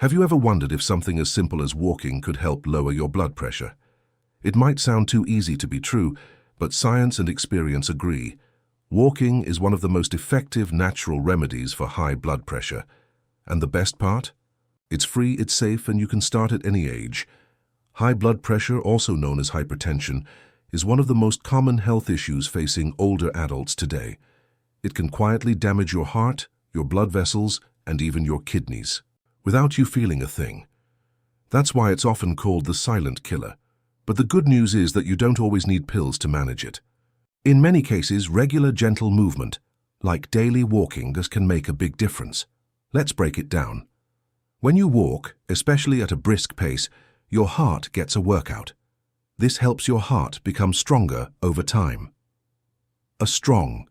Have you ever wondered if something as simple as walking could help lower your blood pressure? It might sound too easy to be true, but science and experience agree. Walking is one of the most effective natural remedies for high blood pressure. And the best part? It's free, it's safe, and you can start at any age. High blood pressure, also known as hypertension, is one of the most common health issues facing older adults today. It can quietly damage your heart, your blood vessels, and even your kidneys, without you feeling a thing. That's why it's often called the silent killer. But the good news is that you don't always need pills to manage it. In many cases, regular gentle movement, like daily walking, can make a big difference. Let's break it down. When you walk, especially at a brisk pace, your heart gets a workout. This helps your heart become stronger over time. A strong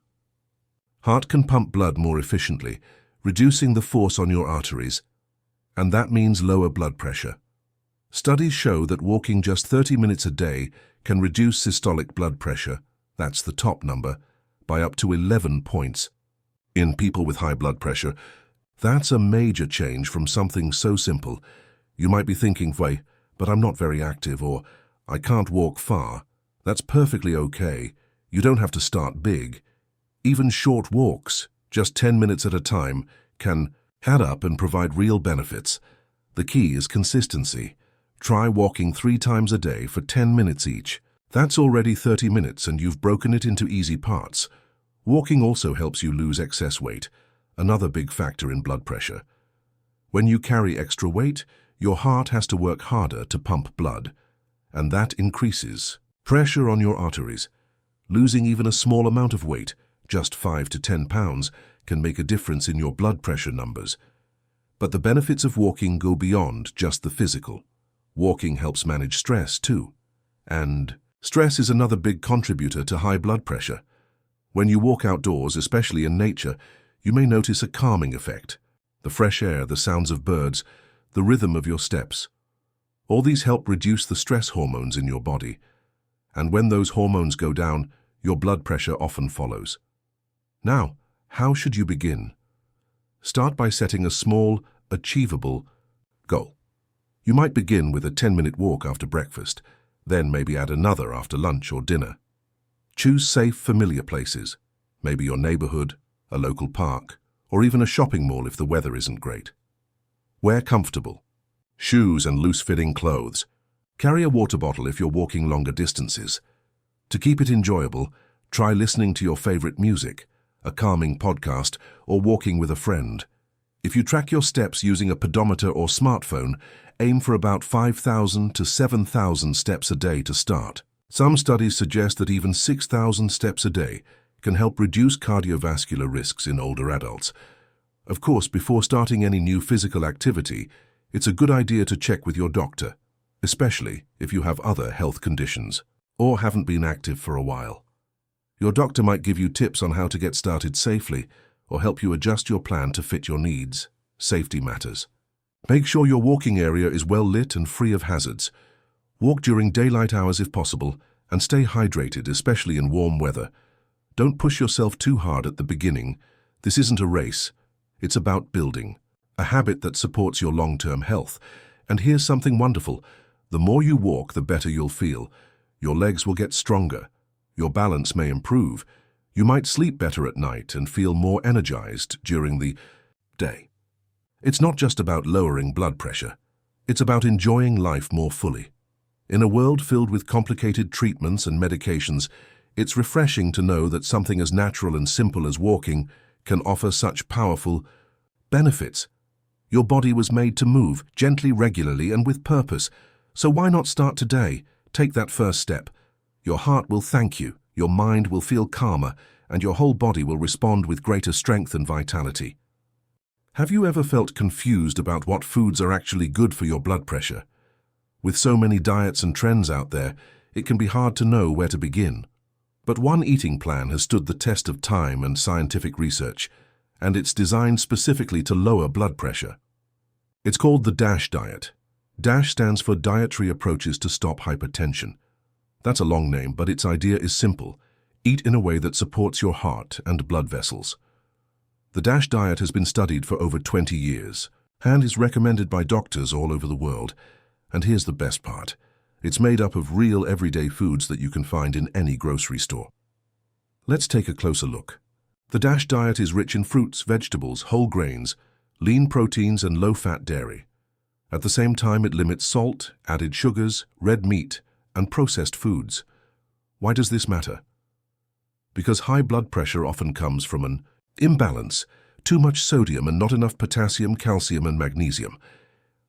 heart can pump blood more efficiently, reducing the force on your arteries, and that means lower blood pressure. Studies show that walking just 30 minutes a day can reduce systolic blood pressure, that's the top number, by up to 11 points. In people with high blood pressure, that's a major change from something so simple. You might be thinking, wait, but I'm not very active, or I can't walk far. That's perfectly okay. You don't have to start big. Even short walks, just 10 minutes at a time, can add up and provide real benefits. The key is consistency. Try walking 3 times a day for 10 minutes each. That's already 30 minutes and you've broken it into easy parts. Walking also helps you lose excess weight, another big factor in blood pressure. When you carry extra weight, your heart has to work harder to pump blood, and that increases pressure on your arteries. Losing even a small amount of weight, just 5 to 10 pounds, can make a difference in your blood pressure numbers. But the benefits of walking go beyond just the physical. Walking helps manage stress too. And stress is another big contributor to high blood pressure. When you walk outdoors, especially in nature, you may notice a calming effect. The fresh air, the sounds of birds, the rhythm of your steps. All these help reduce the stress hormones in your body. And when those hormones go down, your blood pressure often follows. Now, how should you begin? Start by setting a small, achievable goal. You might begin with a 10-minute walk after breakfast, then maybe add another after lunch or dinner. Choose safe, familiar places, maybe your neighborhood, a local park, or even a shopping mall if the weather isn't great. Wear comfortable shoes and loose-fitting clothes. Carry a water bottle if you're walking longer distances. To keep it enjoyable, try listening to your favorite music, a calming podcast, or walking with a friend. If you track your steps using a pedometer or smartphone, aim for about 5,000 to 7,000 steps a day to start. Some studies suggest that even 6,000 steps a day can help reduce cardiovascular risks in older adults. Of course, before starting any new physical activity, it's a good idea to check with your doctor, especially if you have other health conditions or haven't been active for a while. Your doctor might give you tips on how to get started safely or help you adjust your plan to fit your needs. Safety matters. Make sure your walking area is well lit and free of hazards. Walk during daylight hours if possible, and stay hydrated, especially in warm weather. Don't push yourself too hard at the beginning. This isn't a race. It's about building a habit that supports your long-term health. And here's something wonderful. The more you walk, the better you'll feel. Your legs will get stronger. Your balance may improve. You might sleep better at night and feel more energized during the day. It's not just about lowering blood pressure. It's about enjoying life more fully. In a world filled with complicated treatments and medications, it's refreshing to know that something as natural and simple as walking can offer such powerful benefits. Your body was made to move gently, regularly, and with purpose. So why not start today? Take that first step. Your heart will thank you, your mind will feel calmer, and your whole body will respond with greater strength and vitality. Have you ever felt confused about what foods are actually good for your blood pressure? With so many diets and trends out there, it can be hard to know where to begin. But one eating plan has stood the test of time and scientific research, and it's designed specifically to lower blood pressure. It's called the DASH diet. DASH stands for Dietary Approaches to Stop Hypertension. That's a long name, but its idea is simple. Eat in a way that supports your heart and blood vessels. The DASH diet has been studied for over 20 years. and is recommended by doctors all over the world. And here's the best part. It's made up of real everyday foods that you can find in any grocery store. Let's take a closer look. The DASH diet is rich in fruits, vegetables, whole grains, lean proteins, and low-fat dairy. At the same time, it limits salt, added sugars, red meat, and processed foods. Why does this matter? Because high blood pressure often comes from an imbalance, too much sodium and not enough potassium, calcium, and magnesium.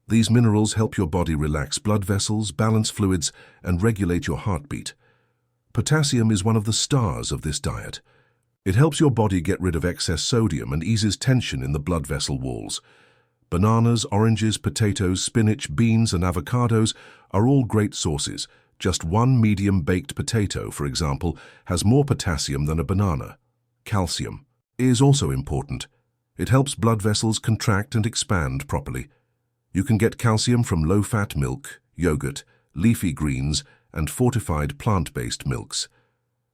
These minerals help your body relax blood vessels, balance fluids, and regulate your heartbeat. Potassium is one of the stars of this diet. It helps your body get rid of excess sodium and eases tension in the blood vessel walls. Bananas, oranges, potatoes, spinach, beans, and avocados are all great sources. Just one medium-baked potato, for example, has more potassium than a banana. Calcium is also important. It helps blood vessels contract and expand properly. You can get calcium from low-fat milk, yogurt, leafy greens, and fortified plant-based milks.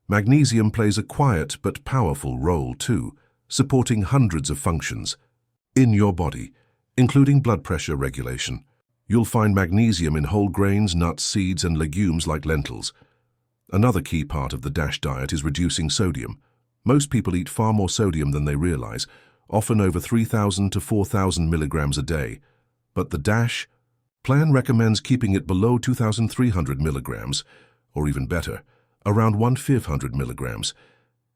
Magnesium plays a quiet but powerful role too, supporting hundreds of functions in your body, including blood pressure regulation. You'll find magnesium in whole grains, nuts, seeds, and legumes like lentils. Another key part of the DASH diet is reducing sodium. Most people eat far more sodium than they realize, often over 3,000 to 4,000 milligrams a day. But the DASH plan recommends keeping it below 2,300 milligrams, or even better, around 1,500 milligrams.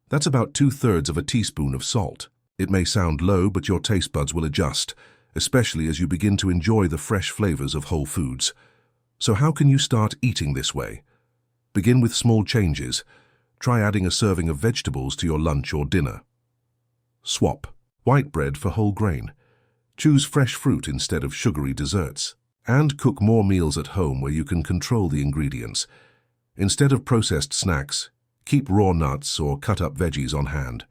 That's about 2/3 of a teaspoon of salt. It may sound low, but your taste buds will adjust, especially as you begin to enjoy the fresh flavors of whole foods. So how can you start eating this way? Begin with small changes. Try adding a serving of vegetables to your lunch or dinner. Swap white bread for whole grain. Choose fresh fruit instead of sugary desserts. And cook more meals at home where you can control the ingredients. Instead of processed snacks, keep raw nuts or cut-up veggies on hand.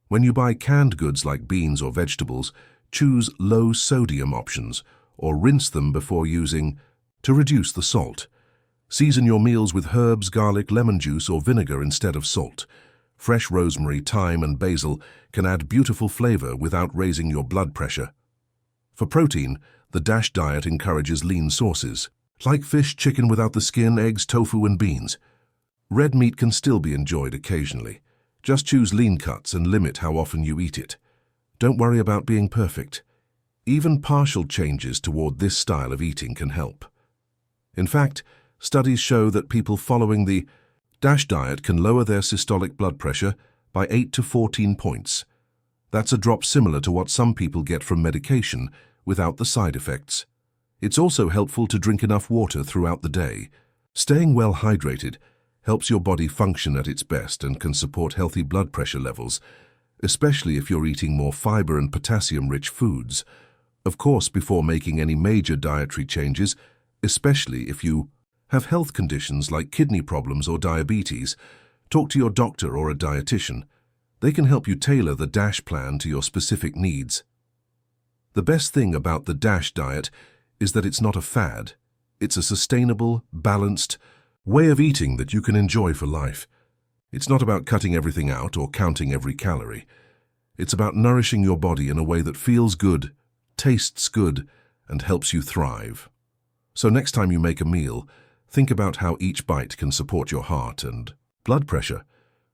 When you buy canned goods like beans or vegetables, choose low-sodium options or rinse them before using to reduce the salt. Season your meals with herbs, garlic, lemon juice, or vinegar instead of salt. Fresh rosemary, thyme, and basil can add beautiful flavor without raising your blood pressure. For protein, the DASH diet encourages lean sources, like fish, chicken without the skin, eggs, tofu, and beans. Red meat can still be enjoyed occasionally. Just choose lean cuts and limit how often you eat it. Don't worry about being perfect. Even partial changes toward this style of eating can help. In fact, studies show that people following the DASH diet can lower their systolic blood pressure by 8 to 14 points. That's a drop similar to what some people get from medication without the side effects. It's also helpful to drink enough water throughout the day. Staying well hydrated helps your body function at its best and can support healthy blood pressure levels, especially if you're eating more fiber and potassium-rich foods. Of course, before making any major dietary changes, especially if you have health conditions like kidney problems or diabetes, talk to your doctor or a dietitian. They can help you tailor the DASH plan to your specific needs. The best thing about the DASH diet is that it's not a fad. It's a sustainable, balanced way of eating that you can enjoy for life. It's not about cutting everything out or counting every calorie. It's about nourishing your body in a way that feels good, tastes good, and helps you thrive. So next time you make a meal, think about how each bite can support your heart and blood pressure.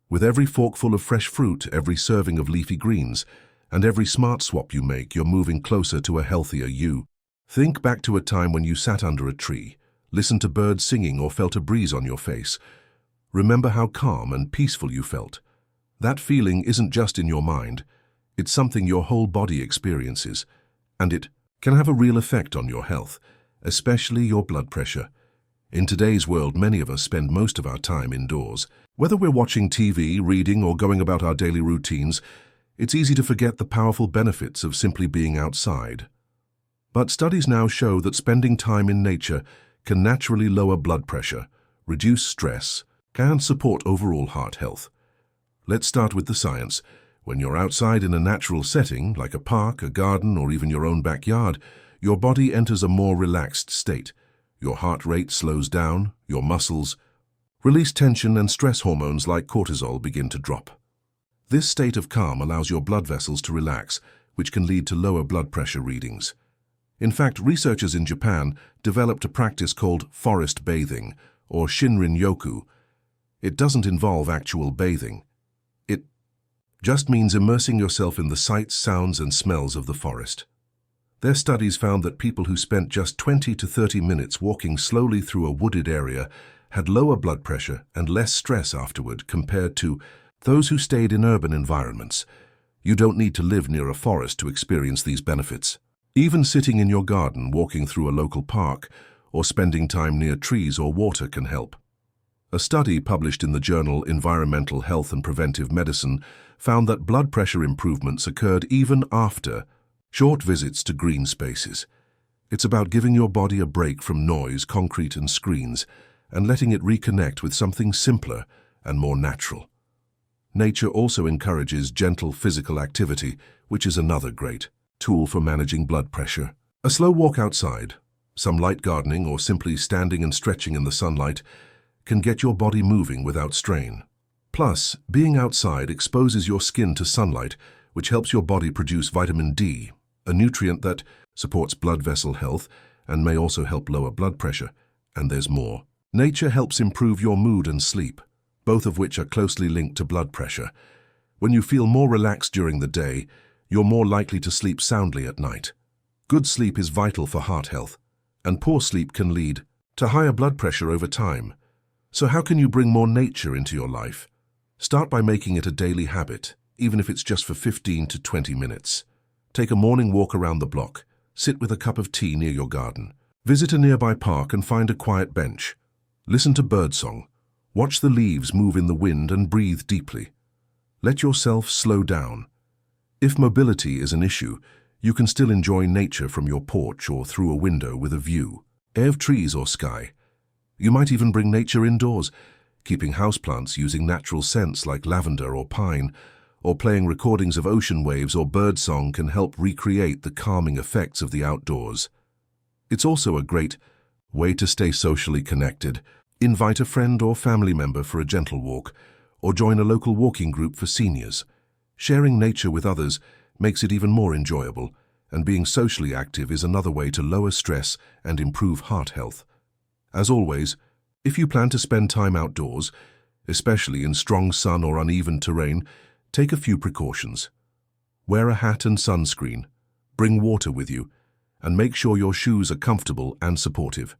With every forkful of fresh fruit, every serving of leafy greens, and every smart swap you make, you're moving closer to a healthier you. Think back to a time when you sat under a tree, listened to birds singing, or felt a breeze on your face. Remember how calm and peaceful you felt. That feeling isn't just in your mind. It's something your whole body experiences, and it can have a real effect on your health, especially your blood pressure. In today's world, many of us spend most of our time indoors. Whether we're watching TV, reading, or going about our daily routines, it's easy to forget the powerful benefits of simply being outside. But studies now show that spending time in nature can naturally lower blood pressure, reduce stress, and support overall heart health. Let's start with the science. When you're outside in a natural setting, like a park, a garden, or even your own backyard, your body enters a more relaxed state. Your heart rate slows down, your muscles release tension, and stress hormones like cortisol begin to drop. This state of calm allows your blood vessels to relax, which can lead to lower blood pressure readings. In fact, researchers in Japan developed a practice called forest bathing, or Shinrin-yoku. It doesn't involve actual bathing. It just means immersing yourself in the sights, sounds, and smells of the forest. Their studies found that people who spent just 20 to 30 minutes walking slowly through a wooded area had lower blood pressure and less stress afterward compared to those who stayed in urban environments. You don't need to live near a forest to experience these benefits. Even sitting in your garden, walking through a local park, or spending time near trees or water can help. A study published in the journal Environmental Health and Preventive Medicine found that blood pressure improvements occurred even after short visits to green spaces. It's about giving your body a break from noise, concrete, and screens, and letting it reconnect with something simpler and more natural. Nature also encourages gentle physical activity, which is another great tool for managing blood pressure. A slow walk outside, some light gardening, or simply standing and stretching in the sunlight can get your body moving without strain. Plus, being outside exposes your skin to sunlight, which helps your body produce vitamin D, a nutrient that supports blood vessel health and may also help lower blood pressure. And there's more. Nature helps improve your mood and sleep, both of which are closely linked to blood pressure. When you feel more relaxed during the day, you're more likely to sleep soundly at night. Good sleep is vital for heart health, and poor sleep can lead to higher blood pressure over time. So how can you bring more nature into your life? Start by making it a daily habit, even if it's just for 15 to 20 minutes. Take a morning walk around the block. Sit with a cup of tea near your garden. Visit a nearby park and find a quiet bench. Listen to birdsong. Watch the leaves move in the wind and breathe deeply. Let yourself slow down. If mobility is an issue, you can still enjoy nature from your porch or through a window with a view of trees or sky. You might even bring nature indoors, keeping houseplants using natural scents like lavender or pine, or playing recordings of ocean waves or birdsong can help recreate the calming effects of the outdoors. It's also a great way to stay socially connected. Invite a friend or family member for a gentle walk, or join a local walking group for seniors. Sharing nature with others makes it even more enjoyable, and being socially active is another way to lower stress and improve heart health. As always, if you plan to spend time outdoors, especially in strong sun or uneven terrain, take a few precautions. Wear a hat and sunscreen, bring water with you, and make sure your shoes are comfortable and supportive.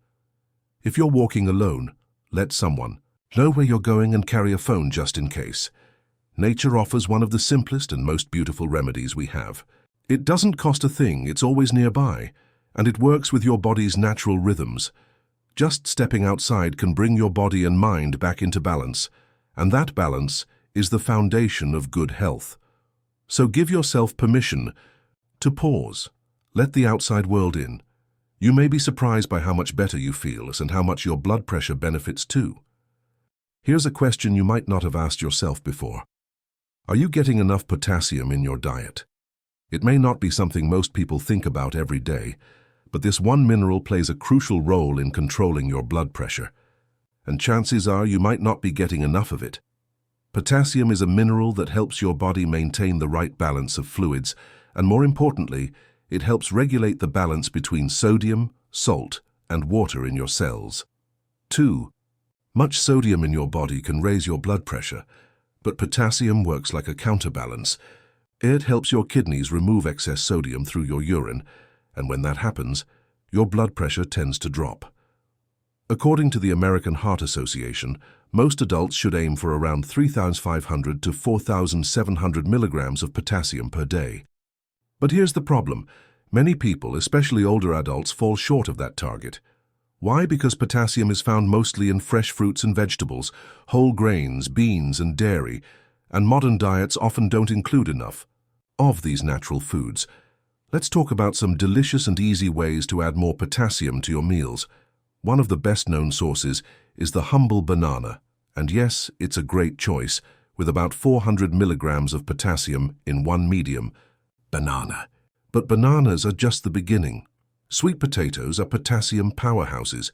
If you're walking alone, let someone know where you're going and carry a phone just in case. Nature offers one of the simplest and most beautiful remedies we have. It doesn't cost a thing, it's always nearby, and it works with your body's natural rhythms. Just stepping outside can bring your body and mind back into balance, and that balance is the foundation of good health. So give yourself permission to pause. Let the outside world in. You may be surprised by how much better you feel and how much your blood pressure benefits too. Here's a question you might not have asked yourself before. Are you getting enough potassium in your diet? It may not be something most people think about every day, but this one mineral plays a crucial role in controlling your blood pressure. And chances are you might not be getting enough of it. Potassium is a mineral that helps your body maintain the right balance of fluids, and more importantly, it helps regulate the balance between sodium, salt, and water in your cells. 2. Much sodium in your body can raise your blood pressure, but potassium works like a counterbalance. It helps your kidneys remove excess sodium through your urine, and when that happens, your blood pressure tends to drop. According to the American Heart Association, most adults should aim for around 3,500 to 4,700 milligrams of potassium per day. But here's the problem. Many people, especially older adults, fall short of that target. Why? Because potassium is found mostly in fresh fruits and vegetables, whole grains, beans, and dairy, and modern diets often don't include enough of these natural foods. Let's talk about some delicious and easy ways to add more potassium to your meals. One of the best-known sources is the humble banana, and yes, it's a great choice, with about 400 milligrams of potassium in one medium banana. But bananas are just the beginning. Sweet potatoes are potassium powerhouses.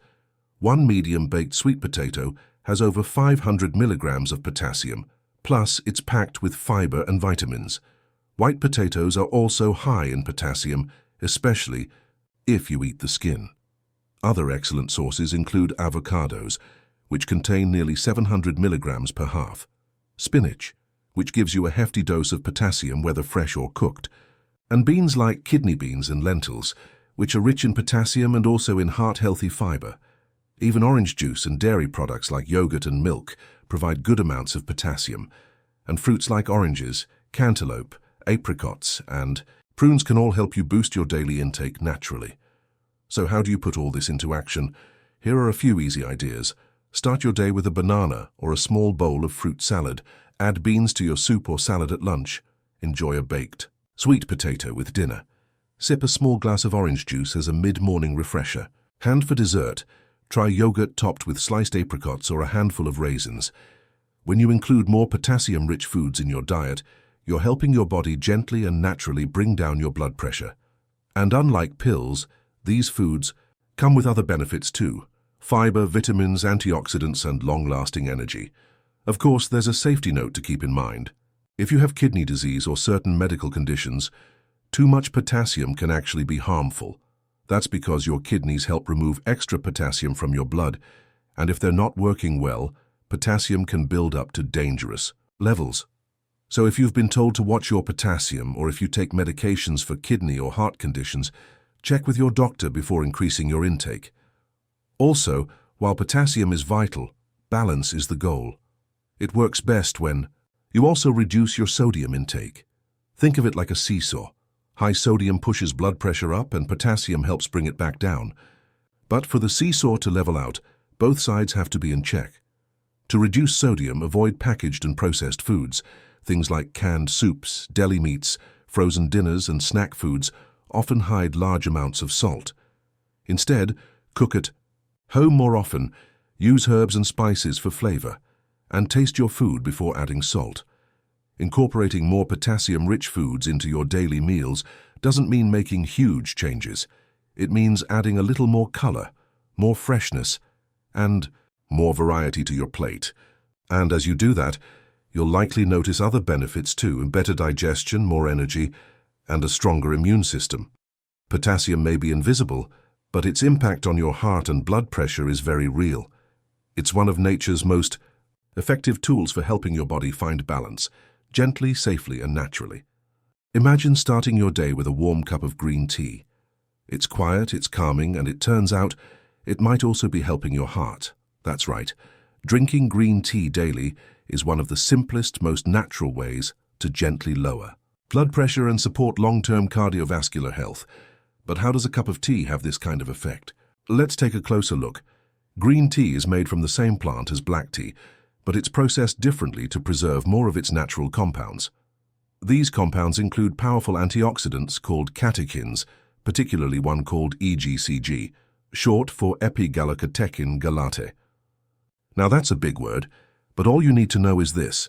One medium-baked sweet potato has over 500 milligrams of potassium, plus it's packed with fiber and vitamins. White potatoes are also high in potassium, especially if you eat the skin. Other excellent sources include avocados, which contain nearly 700 milligrams per half, spinach, which gives you a hefty dose of potassium whether fresh or cooked, and beans like kidney beans and lentils, which are rich in potassium and also in heart-healthy fiber. Even orange juice and dairy products like yogurt and milk provide good amounts of potassium, and fruits like oranges, cantaloupe, apricots, and prunes can all help you boost your daily intake naturally. So how do you put all this into action? Here are a few easy ideas. Start your day with a banana or a small bowl of fruit salad. Add beans to your soup or salad at lunch. Enjoy a baked sweet potato with dinner. Sip a small glass of orange juice as a mid-morning refresher. And for dessert, try yogurt topped with sliced apricots or a handful of raisins. When you include more potassium-rich foods in your diet, you're helping your body gently and naturally bring down your blood pressure. And unlike pills, these foods come with other benefits too: fiber, vitamins, antioxidants, and long-lasting energy. Of course, there's a safety note to keep in mind. If you have kidney disease or certain medical conditions, too much potassium can actually be harmful. That's because your kidneys help remove extra potassium from your blood, and if they're not working well, potassium can build up to dangerous levels. So if you've been told to watch your potassium, or if you take medications for kidney or heart conditions, check with your doctor before increasing your intake. Also, while potassium is vital, balance is the goal. It works best when you also reduce your sodium intake. Think of it like a seesaw. High sodium pushes blood pressure up and potassium helps bring it back down. But for the seesaw to level out, both sides have to be in check. To reduce sodium, avoid packaged and processed foods. Things like canned soups, deli meats, frozen dinners, and snack foods often hide large amounts of salt. Instead, cook at home more often, use herbs and spices for flavor, and taste your food before adding salt. Incorporating more potassium-rich foods into your daily meals doesn't mean making huge changes. It means adding a little more color, more freshness, and more variety to your plate. And as you do that, you'll likely notice other benefits too: better digestion, more energy, and a stronger immune system. Potassium may be invisible, but its impact on your heart and blood pressure is very real. It's one of nature's most effective tools for helping your body find balance, gently, safely, and naturally. Imagine starting your day with a warm cup of green tea. It's quiet, it's calming, and it turns out it might also be helping your heart. That's right. Drinking green tea daily is one of the simplest, most natural ways to gently lower blood pressure and support long-term cardiovascular health. But how does a cup of tea have this kind of effect? Let's take a closer look. Green tea is made from the same plant as black tea, but it's processed differently to preserve more of its natural compounds. These compounds include powerful antioxidants called catechins, particularly one called EGCG, short for epigallocatechin galate. Now that's a big word, but all you need to know is this: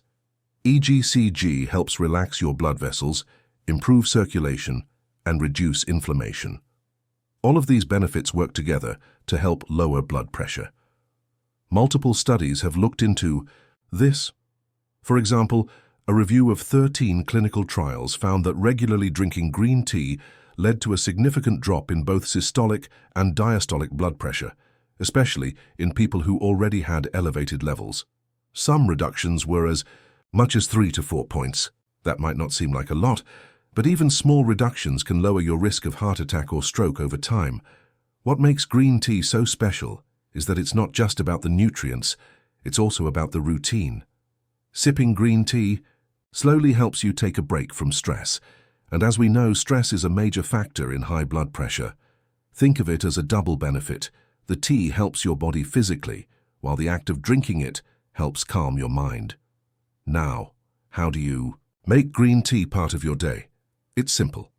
EGCG helps relax your blood vessels, improve circulation, and reduce inflammation. All of these benefits work together to help lower blood pressure. Multiple studies have looked into this. For example, a review of 13 clinical trials found that regularly drinking green tea led to a significant drop in both systolic and diastolic blood pressure, especially in people who already had elevated levels. Some reductions were as much as 3 to 4 points. That might not seem like a lot, but even small reductions can lower your risk of heart attack or stroke over time. What makes green tea so special is that it's not just about the nutrients, it's also about the routine. Sipping green tea slowly helps you take a break from stress, and as we know, stress is a major factor in high blood pressure. Think of it as a double benefit. The tea helps your body physically, while the act of drinking it helps calm your mind. Now, how do you make green tea part of your day? It's simple.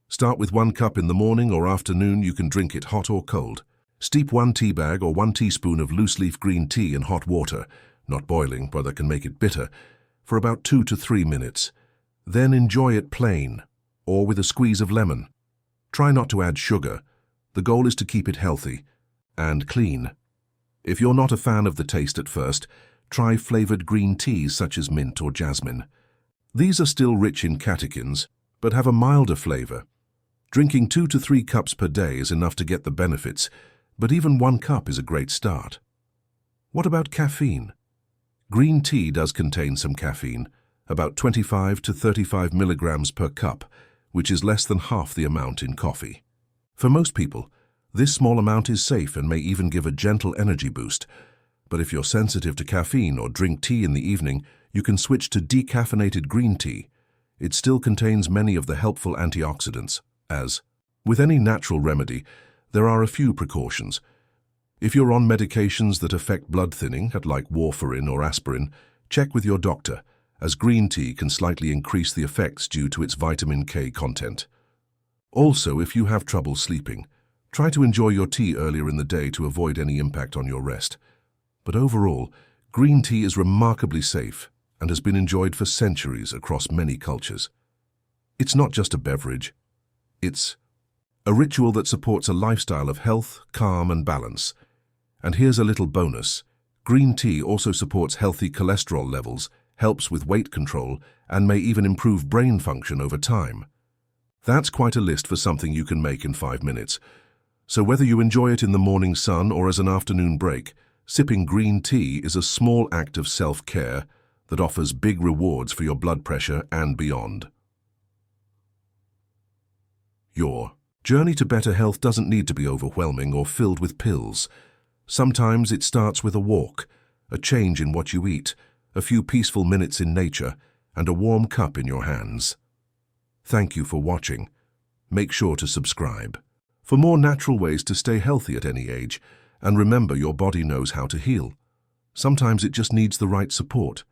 Start with 1 cup in the morning or afternoon. You can drink it hot or cold. Steep 1 tea bag or 1 teaspoon of loose-leaf green tea in hot water, not boiling, but that can make it bitter, for about 2 to 3 minutes. Then enjoy it plain, or with a squeeze of lemon. Try not to add sugar. The goal is to keep it healthy and clean. If you're not a fan of the taste at first, try flavored green teas such as mint or jasmine. These are still rich in catechins, but have a milder flavor. Drinking 2 to 3 cups per day is enough to get the benefits, but even 1 cup is a great start. What about caffeine? Green tea does contain some caffeine, about 25 to 35 milligrams per cup, which is less than half the amount in coffee. For most people, this small amount is safe and may even give a gentle energy boost. But if you're sensitive to caffeine or drink tea in the evening, you can switch to decaffeinated green tea. It still contains many of the helpful antioxidants. As with any natural remedy, there are a few precautions. If you're on medications that affect blood thinning, like warfarin or aspirin, check with your doctor, as green tea can slightly increase the effects due to its vitamin K content. Also, if you have trouble sleeping, try to enjoy your tea earlier in the day to avoid any impact on your rest. But overall, green tea is remarkably safe and has been enjoyed for centuries across many cultures. It's not just a beverage. It's a ritual that supports a lifestyle of health, calm, and balance. And here's a little bonus. Green tea also supports healthy cholesterol levels, helps with weight control, and may even improve brain function over time. That's quite a list for something you can make in 5 minutes. So whether you enjoy it in the morning sun or as an afternoon break, sipping green tea is a small act of self-care that offers big rewards for your blood pressure and beyond. Your journey to better health doesn't need to be overwhelming or filled with pills. Sometimes it starts with a walk, a change in what you eat, a few peaceful minutes in nature, and a warm cup in your hands. Thank you for watching. Make sure to subscribe for more natural ways to stay healthy at any age, and remember, your body knows how to heal. Sometimes it just needs the right support.